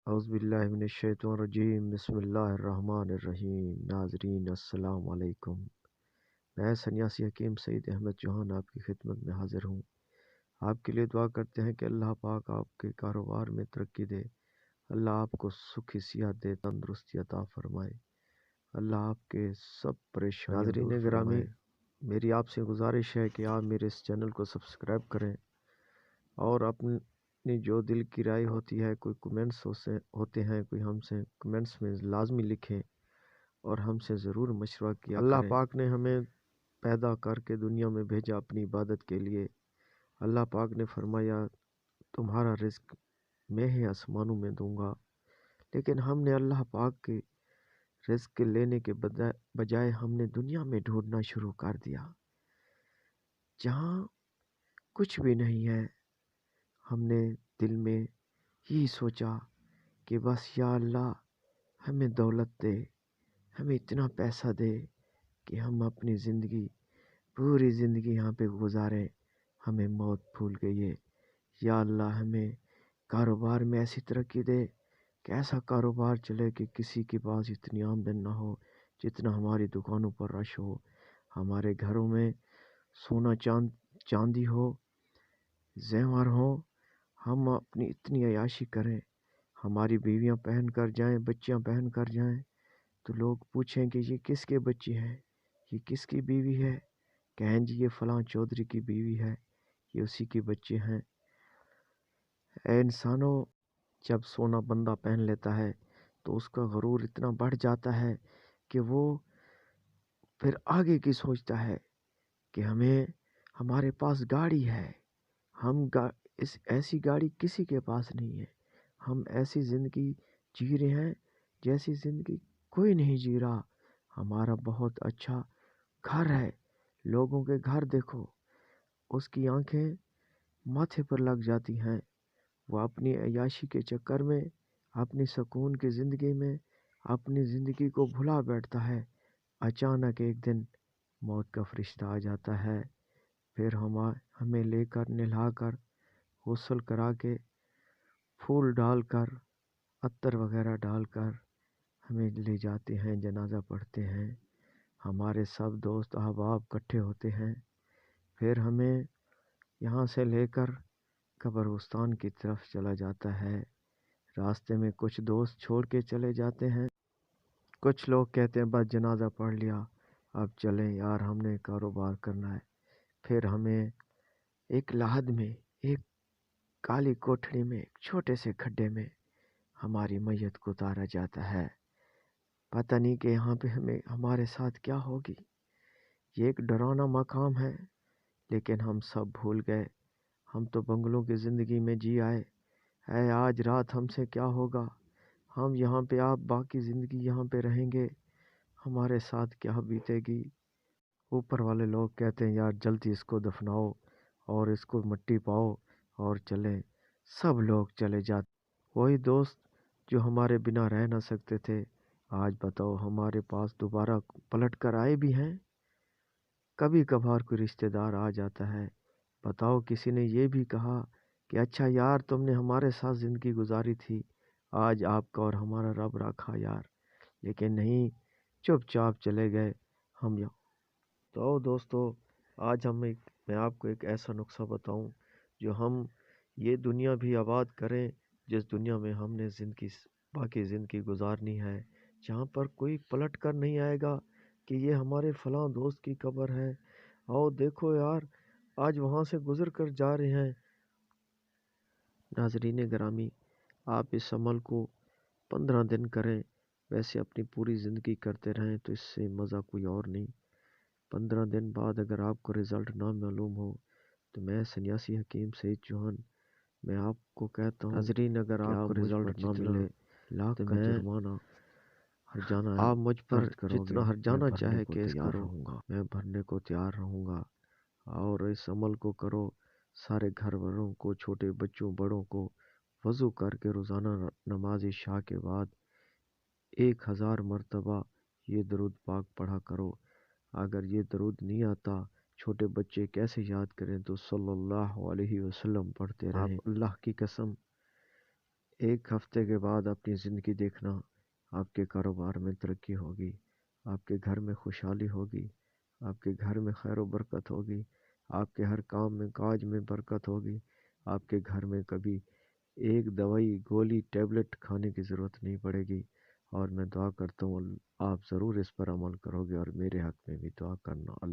اعوذ باللہ من الشیطان الرجیم، بسم اللہ الرحمن الرحیم۔ ناظرین السلام علیکم، میں سنیاسی حکیم سعید احمد چوہان آپ کی خدمت میں حاضر ہوں۔ آپ کے لیے دعا کرتے ہیں کہ اللہ پاک آپ کے کاروبار میں ترقی دے، اللہ آپ کو سکھی صحت دے، تندرستی عطا فرمائے، اللہ آپ کے سب پریشانیاں دور فرمائے۔ ناظرین گرامی، میری آپ سے گزارش ہے کہ آپ میرے اس چینل کو سبسکرائب کریں اور اپنی جو دل کی رائے ہوتی ہے، کوئی کمنٹس ہوتے ہیں، کوئی ہم سے کمنٹس میں لازمی لکھیں اور ہم سے ضرور مشورہ کیا کریں۔ اللہ پاک نے ہمیں پیدا کر کے دنیا میں بھیجا اپنی عبادت کے لیے۔ اللہ پاک نے فرمایا تمہارا رزق میں ہی آسمانوں میں دوں گا، لیکن ہم نے اللہ پاک کے رزق لینے کے بجائے ہم نے دنیا میں ڈھونڈنا شروع کر دیا جہاں کچھ بھی نہیں ہے۔ ہم نے دل میں یہی سوچا کہ بس یا اللہ ہمیں دولت دے، ہمیں اتنا پیسہ دے کہ ہم اپنی زندگی پوری زندگی یہاں پہ گزاریں، ہمیں موت بھول گئی ہے۔ یا اللہ ہمیں کاروبار میں ایسی ترقی دے کہ ایسا کاروبار چلے کہ کسی کے پاس اتنی آمدن نہ ہو جتنا ہماری دکانوں پر رش ہو، ہمارے گھروں میں سونا چاندی ہو، زیور ہو، ہم اپنی اتنی عیاشی کریں، ہماری بیویاں پہن کر جائیں، بچیاں پہن کر جائیں تو لوگ پوچھیں کہ یہ کس کے بچی ہے، یہ کس کی بیوی ہے، کہیں جی یہ فلاں چودھری کی بیوی ہے، یہ اسی کے بچے ہیں۔ اے انسانوں، جب سونا بندہ پہن لیتا ہے تو اس کا غرور اتنا بڑھ جاتا ہے کہ وہ پھر آگے کی سوچتا ہے کہ ہمارے پاس گاڑی ہے، ہم ایسی گاڑی کسی کے پاس نہیں ہے، ہم ایسی زندگی جی رہے ہیں جیسی زندگی کوئی نہیں جی رہا، ہمارا بہت اچھا گھر ہے، لوگوں کے گھر دیکھو، اس کی آنکھیں ماتھے پر لگ جاتی ہیں، وہ اپنی عیاشی کے چکر میں، اپنی سکون کی زندگی میں اپنی زندگی کو بھلا بیٹھتا ہے۔ اچانک ایک دن موت کا فرشتہ آ جاتا ہے، پھر ہمیں لے کر نہلا کر غسل کرا کے پھول ڈال کر عطر وغیرہ ڈال کر ہمیں لے جاتے ہیں، جنازہ پڑھتے ہیں، ہمارے سب دوست احباب اکٹھے ہوتے ہیں، پھر ہمیں یہاں سے لے کر قبرستان کی طرف چلا جاتا ہے۔ راستے میں کچھ دوست چھوڑ کے چلے جاتے ہیں، کچھ لوگ کہتے ہیں بس جنازہ پڑھ لیا اب چلیں یار، ہم نے کاروبار کرنا ہے۔ پھر ہمیں ایک لحد میں، ایک کالی کوٹھڑی میں، ایک چھوٹے سے کھڈے میں ہماری میت کو اتارا جاتا ہے۔ پتہ نہیں کہ یہاں پہ ہمارے ساتھ کیا ہوگی۔ یہ ایک ڈراؤنا مقام ہے، لیکن ہم سب بھول گئے، ہم تو بنگلوں کی زندگی میں جی آئے۔ اے آج رات ہم سے کیا ہوگا، ہم یہاں پہ آپ باقی زندگی یہاں پہ رہیں گے، ہمارے ساتھ کیا بیتے گی۔ اوپر والے لوگ کہتے ہیں یار جلدی اس کو دفناؤ اور اس کو مٹی پاؤ اور چلیں، سب لوگ چلے جاتے۔ وہی دوست جو ہمارے بنا رہ نہ سکتے تھے، آج بتاؤ ہمارے پاس دوبارہ پلٹ کر آئے بھی ہیں۔ کبھی کبھار کوئی رشتہ دار آ جاتا ہے، بتاؤ کسی نے یہ بھی کہا کہ اچھا یار تم نے ہمارے ساتھ زندگی گزاری تھی، آج آپ کا اور ہمارا رب رکھا یار، لیکن نہیں، چپ چاپ چلے گئے ہم یہاں۔ تو دوستو، آج میں آپ کو ایک ایسا نسخہ بتاؤں جو ہم یہ دنیا بھی آباد کریں، جس دنیا میں ہم نے باقی زندگی گزارنی ہے، جہاں پر کوئی پلٹ کر نہیں آئے گا کہ یہ ہمارے فلاں دوست کی قبر ہے، اور دیکھو یار آج وہاں سے گزر کر جا رہے ہیں۔ ناظرین گرامی، آپ اس عمل کو 15 دن کریں، ویسے اپنی پوری زندگی کرتے رہیں تو اس سے مزہ کوئی اور نہیں۔ 15 دن بعد اگر آپ کو رزلٹ نہ معلوم ہو تو میں سنیاسی حکیم سعید چوہان، میں آپ کو کہتا ہوں ناظرین اگر آپ کو رزلٹ نہ ملے لاکھ کا جرمانہ ہرجانہ آپ مجھ پر جتنا ہرجانہ چاہے کیس کرو، میں بھرنے کو تیار رہوں گا، اور اس عمل کو کرو، سارے گھر والوں کو، چھوٹے بچوں بڑوں کو وضو کر کے روزانہ نماز عشاء کے بعد 1000 مرتبہ یہ درود پاک پڑھا کرو۔ اگر یہ درود نہیں آتا، چھوٹے بچے کیسے یاد کریں، تو صلی اللہ علیہ وسلم پڑھتے رہیں۔ آپ اللہ کی قسم ایک ہفتے کے بعد اپنی زندگی دیکھنا، آپ کے کاروبار میں ترقی ہوگی، آپ کے گھر میں خوشحالی ہوگی، آپ کے گھر میں خیر و برکت ہوگی، آپ کے ہر کام میں کاج میں برکت ہوگی، آپ کے گھر میں کبھی ایک دوائی گولی ٹیبلٹ کھانے کی ضرورت نہیں پڑے گی۔ اور میں دعا کرتا ہوں آپ ضرور اس پر عمل کرو گے، اور میرے حق میں بھی دعا کرنا۔ اللہ